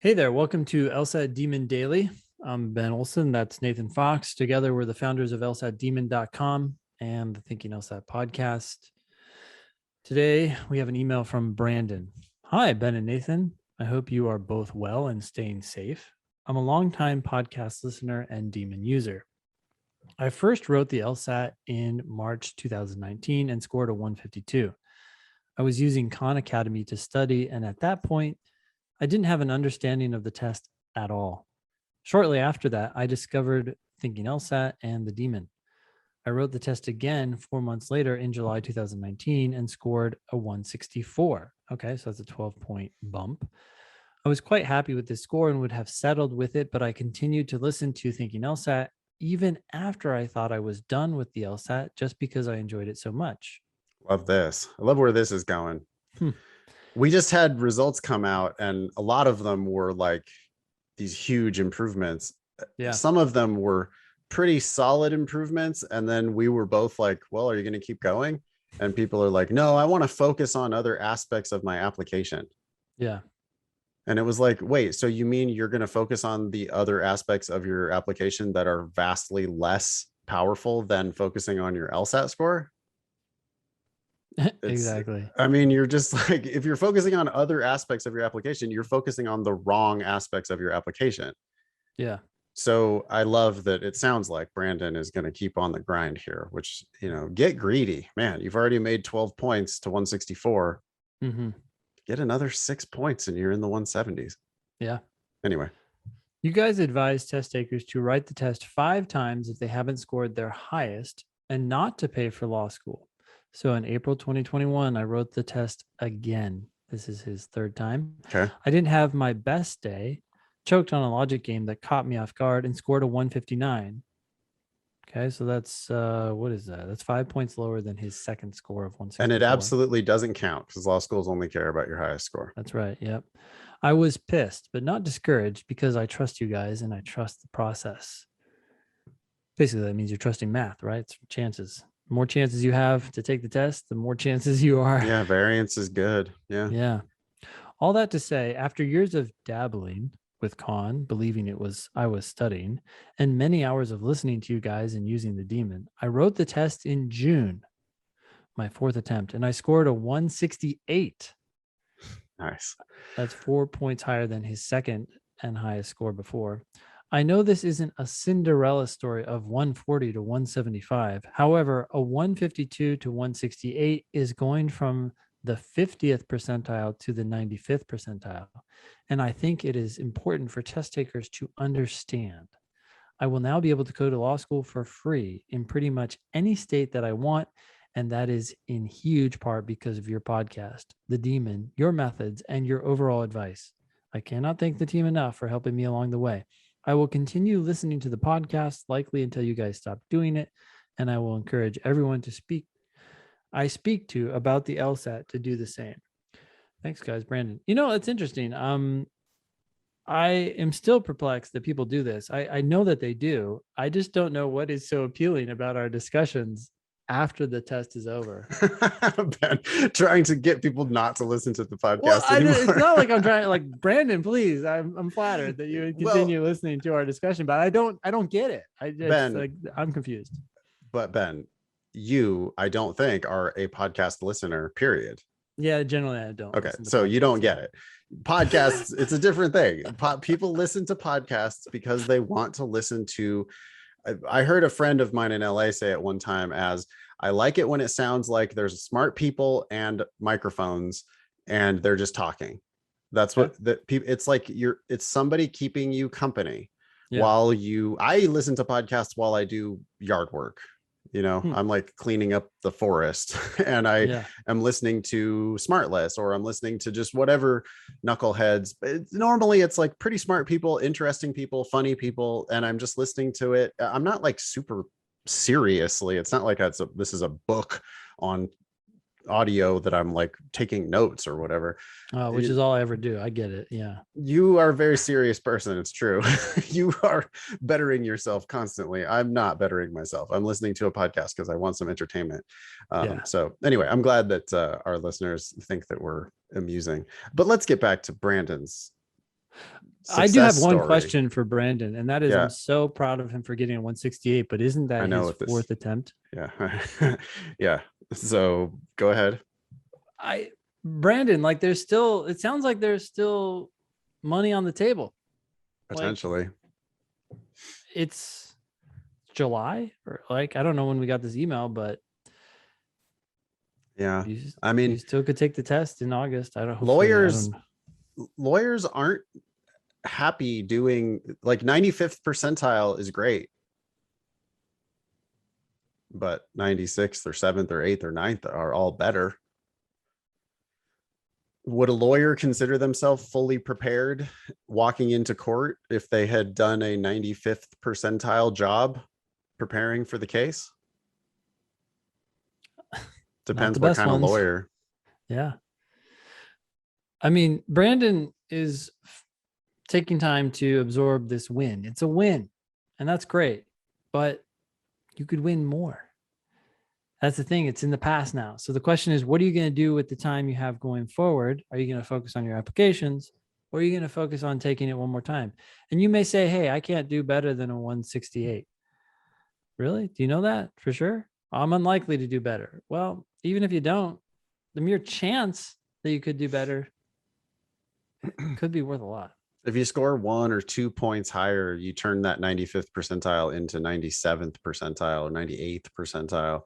Hey there, welcome to LSAT Demon Daily. I'm Ben Olson, that's Nathan Fox. Together, we're the founders of LSATdemon.com and the Thinking LSAT podcast. Today, we have an email from Brandon. Hi, Ben and Nathan. I hope you are both well and staying safe. I'm a longtime podcast listener and Demon user. I first wrote the LSAT in March 2019 and scored a 152. I was using Khan Academy to study, and at that point, I didn't have an understanding of the test at all. Shortly after that, I discovered Thinking LSAT and the Demon. I wrote the test again 4 months later in July 2019 and scored a 164. Okay, so that's a 12-point bump. I was quite happy with this score and would have settled with it, but I continued to listen to Thinking LSAT even after I thought I was done with the LSAT just because I enjoyed it so much. Love this. I love where this is going. We just had results come out, and a lot of them were like these huge improvements. Yeah. Some of them were pretty solid improvements. And then we were both like, well, are you going to keep going? And people are like, no, I want to focus on other aspects of my application. Yeah. And it was like, wait, so you mean you're going to focus on the other aspects of your application that are vastly less powerful than focusing on your LSAT score? Exactly. I mean, you're just like, if you're focusing on other aspects of your application, you're focusing on the wrong aspects of your application. Yeah. So I love that it sounds like Brandon is going to keep on the grind here, which, get greedy, man. You've already made 12 points to 164. Mm-hmm. Get another 6 points and you're in the 170s. Yeah. Anyway. You guys advise test takers to write the test 5 times if they haven't scored their highest and not to pay for law school. So in April 2021, I wrote the test again. This is his 3rd time. Okay. I didn't have my best day, choked on a logic game that caught me off guard and scored a 159. Okay, so that's, what is that? That's 5 points lower than his second score of 164. And it absolutely doesn't count because law schools only care about your highest score. That's right. Yep. I was pissed, but not discouraged because I trust you guys and I trust the process. Basically, that means you're trusting math, right? It's chances. The more chances you have to take the test, the more chances you are. Yeah, variance is good. Yeah. Yeah. All that to say, after years of dabbling with Khan, believing I was studying, and many hours of listening to you guys and using the Demon, I wrote the test in June, my 4th attempt, and I scored a 168. Nice. That's 4 points higher than his second and highest score before. I know this isn't a Cinderella story of 140 to 175. However, a 152 to 168 is going from the 50th percentile to the 95th percentile. And I think it is important for test takers to understand. I will now be able to go to law school for free in pretty much any state that I want. And that is in huge part because of your podcast, The Demon, your methods, and your overall advice. I cannot thank the team enough for helping me along the way. I will continue listening to the podcast, likely until you guys stop doing it. And I will encourage everyone I speak to about the LSAT to do the same. Thanks, guys. Brandon. It's interesting. I am still perplexed that people do this. I know that they do. I just don't know what is so appealing about our discussions after the test is over. Ben, trying to get people not to listen to the podcast anymore. It's not like I'm trying, like, Brandon, please. I'm flattered that you would continue listening to our discussion, but I don't get it. I'm confused. But Ben, I don't think are a podcast listener, period. Yeah, generally I don't. Okay, so you don't get it. Podcasts, it's a different thing. People listen to podcasts because they want to listen to. I heard a friend of mine in LA say it one time as, I like it when it sounds like there's smart people and microphones and they're just talking. That's what it's like. It's somebody keeping you company while I listen to podcasts while I do yard work. I'm like cleaning up the forest and I am listening to Smartless, or I'm listening to just whatever knuckleheads. Normally it's like pretty smart people, interesting people, funny people. And I'm just listening to it. I'm not like super seriously. It's not like this is a book on audio that I'm like taking notes or whatever. Which is all I ever do. I get it. Yeah. You are a very serious person. It's true. You are bettering yourself constantly. I'm not bettering myself. I'm listening to a podcast because I want some entertainment. So anyway, I'm glad that our listeners think that we're amusing, but let's get back to Brandon's. I do have success one story. question for Brandon, and that is I'm Yeah, so proud of him for getting a 168, but isn't I that know his what this. fourth attempt? Yeah, yeah. So go ahead. I Brandon, like there's still it sounds like there's still money on the table. Like Potentially. it's July or like I don't know when we got this email, but Yeah. you I you mean, still could take the test in August. I don't hopefully I lawyers don't lawyers aren't happy doing like 95th percentile is great, but 96th or 7th or 8th or 9th are all better. Would a lawyer consider themselves fully prepared walking into court if they had done a 95th percentile job preparing for the case? not Depends the what best kind of ones. lawyer. Yeah. I mean, Brandon is taking time to absorb this win. It's a win, and that's great, but you could win more. That's the thing. It's in the past now. So the question is, what are you going to do with the time you have going forward? Are you going to focus on your applications or are you going to focus on taking it one more time? And you may say, hey, I can't do better than a 168. Really? Do you know that for sure? I'm unlikely to do better. Well, even if you don't, the mere chance that you could do better could be worth a lot. If you score 1 or 2 points higher, you turn that 95th percentile into 97th percentile or 98th percentile.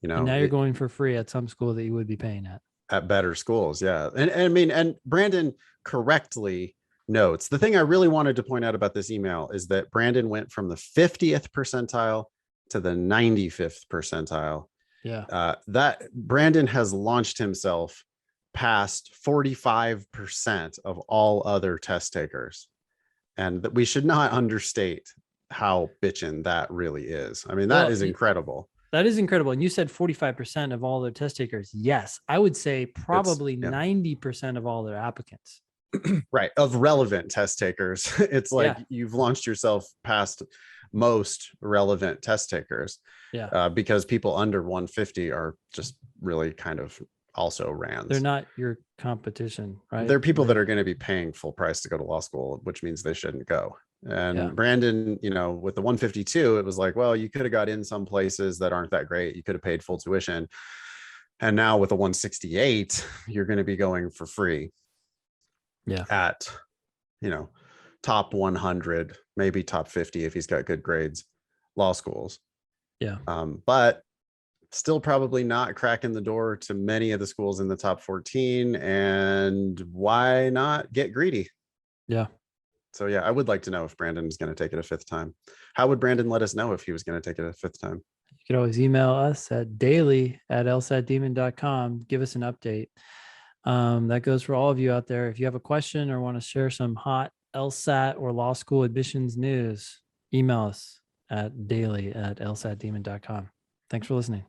You And know, now you're going for free at some school that you would be paying at. at better schools. Yeah. And I mean, and Brandon correctly notes the thing I really wanted to point out about this email is that Brandon went from the 50th percentile to the 95th percentile. Yeah. That Brandon has launched himself past 45% of all other test takers. And that we should not understate how bitchin' that really is. I mean, that Well, is incredible. that is incredible. And you said 45% of all their test takers. Yes, I would say It's probably yeah. 90% of all their applicants. Right, of relevant test takers. It's like Yeah. you've launched yourself past most relevant test takers, Yeah. because people under 150 are just really kind of also They're rans. not your competition, right? They're people that are going to be paying full price to go to law school, which means they shouldn't go. Yeah. And Brandon, with the 152, it was like, well, you could have got in some places that aren't that great. You could have paid full tuition. And now with a 168, you're going to be going for free Yeah. at, you know, top 100, maybe top 50 if he's got good grades, law schools. Yeah. But still probably not cracking the door to many of the schools in the top 14. And why not get greedy? Yeah. So yeah, I would like to know if Brandon is going to take it a fifth time. How would Brandon let us know if he was going to take it a fifth time? You could always email us at daily@lsatdemon.com. Give us an update. That goes for all of you out there. If you have a question or want to share some hot LSAT or law school admissions news, email us at daily@lsatdemon.com. Thanks for listening.